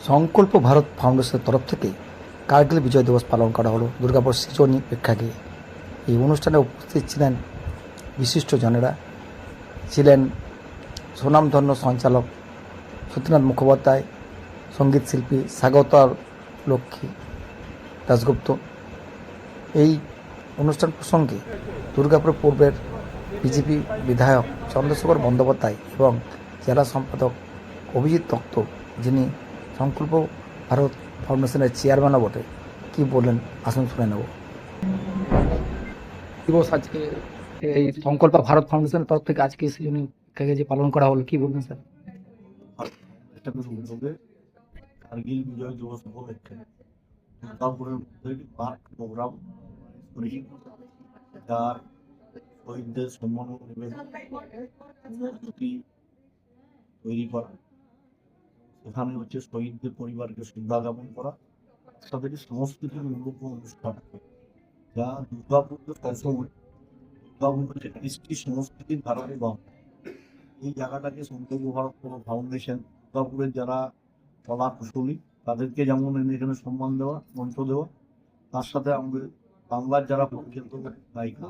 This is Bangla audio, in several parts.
সংকল্প ভারত ফাউন্ডেশনের তরফ থেকে কার্গিল বিজয় দিবস পালন করা হলো দুর্গাপুর সৃজনী প্রেক্ষাগৃহে। এই অনুষ্ঠানে উপস্থিত ছিলেন বিশিষ্ট জনেরা, ছিলেন সুনামধন্য সঞ্চালক সত্যনাথ মুখোপাধ্যায়, সঙ্গীত শিল্পী স্বাগতা লক্ষ্মী দাশগুপ্ত। এই অনুষ্ঠান প্রসঙ্গে দুর্গাপুর পূর্বের বিজেপি বিধায়ক চন্দ্রশেখর বন্দ্যোপাধ্যায় এবং জেলা সম্পাদক অভিজিৎ দত্ত, যিনি সংকল্প ভারত ফাউন্ডেশনের চেয়ারম্যানও বটে, কী বললেন আসুন শুনে নেব। দিবস আজকে এই সংকল্প ভারত ফাউন্ডেশনের তরফ থেকে আজকে সৃজনী যে পালন করা হলো, কি বলবেন স্যার? কার্গিল বিজয় দিবস উপলক্ষে দুর্গাপুরের মধ্যে পার্ক প্রোগ্রাম করি, যার শহীদদের সম্মান তৈরি করা, সেখানে হচ্ছে শহীদদের পরিবারকে শ্রদ্ধা জ্ঞাপন করা, তাদের সংস্কৃতির মূলক অনুষ্ঠান, যা দুর্গাপুরকে সবসময় দুর্গাপুর হচ্ছে কৃষ্টি সংস্কৃতির ধারণে বা এই জায়গাটাকে সংকল্প ভারত ফাউন্ডেশন দুর্গাপুরের যারা কলা কুশলী তাদেরকে যেমন এখানে সম্মান দেওয়া, মঞ্চ দেওয়া, তার সাথে আমাদের বাংলার যারা প্রখ্যাত গায়িকা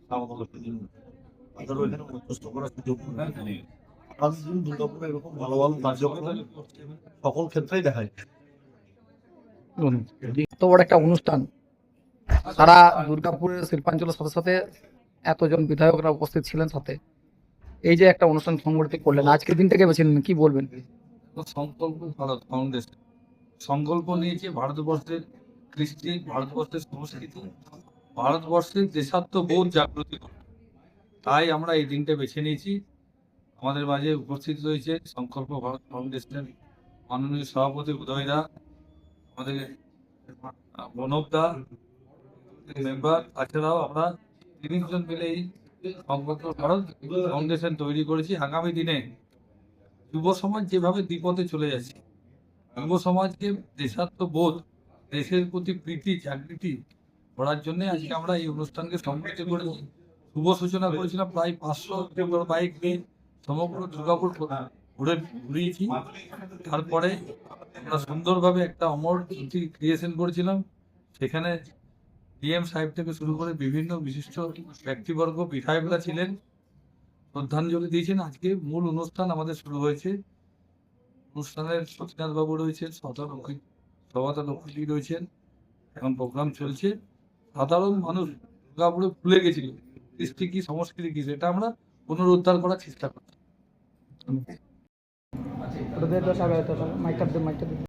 তাদেরও এখানে মধ্যস্থ করার সুযোগ আগামী দিন দুর্গাপুরে এরকম ভালো ভালো কার্যক্রম সকল ক্ষেত্রেই দেখা যায়। এত বড় একটা অনুষ্ঠান, সারা দুর্গাপুরের শিল্পাঞ্চলের সাথে সাথে এতজন বিধায়করা উপস্থিত ছিলেন, সাথে এই যে একটা অনুষ্ঠান সংগঠিত করলেন, আজকের দিনটাকে বেছে নিলেন, কি বলবেন? সংকল্প ভারত ফাউন্ডেশন সংকল্প নিয়েছে ভারতবর্ষের কৃষ্টি, ভারতবর্ষের সংস্কৃতি, ভারতবর্ষের দেশাত্মবোধ জাগ্রতি করে। তাই আমরা এই দিনটা বেছে নিয়েছি। আমাদের মাঝে উপস্থিত রয়েছে সংকল্প ভারত ফাউন্ডেশনের মাননীয় সভাপতি উদয় দা, আমাদের প্রণব দা মেম্বার, তাছাড়াও আমরা ৩০ জন মিলে এই সংকল্প ভারত ফাউন্ডেশন তৈরি করেছি। আগামী দিনে যুব সমাজ যেভাবে বিপদে চলে যাচ্ছে, যুব সমাজকে দেশাত্মবোধ, দেশের প্রতি প্রীতি জাগৃতি করার জন্য আজকে আমরা এই অনুষ্ঠানকে সম্মিলিত করেছি। শুভ সূচনা করেছিলাম প্রায় 500 বাইক নিয়ে সমগ্র দুর্গাপুর ঘুরিয়েছি। তারপরে আমরা সুন্দরভাবে একটা অমর ক্রিয়েশন করেছিলাম, সেখানে ডিএম সাহেব থেকে শুরু করে বিভিন্ন বিশিষ্ট ব্যক্তিবর্গ বিধায়করা ছিলেন, শ্রদ্ধাঞ্জলি দিয়েছেন। আজকে মূল অনুষ্ঠান আমাদের শুরু হয়েছে। অনুষ্ঠানের সতীনাথ বাবু রয়েছেন, সভাতা লক্ষ্মী রয়েছেন, এখন প্রোগ্রাম চলছে। সাধারণ মানুষ দুর্গাপুরে ভুলে গেছিল কৃষ্টি কি, সংস্কৃতি কি, সেটা আমরা পুনরুদ্ধার করার চেষ্টা করছি।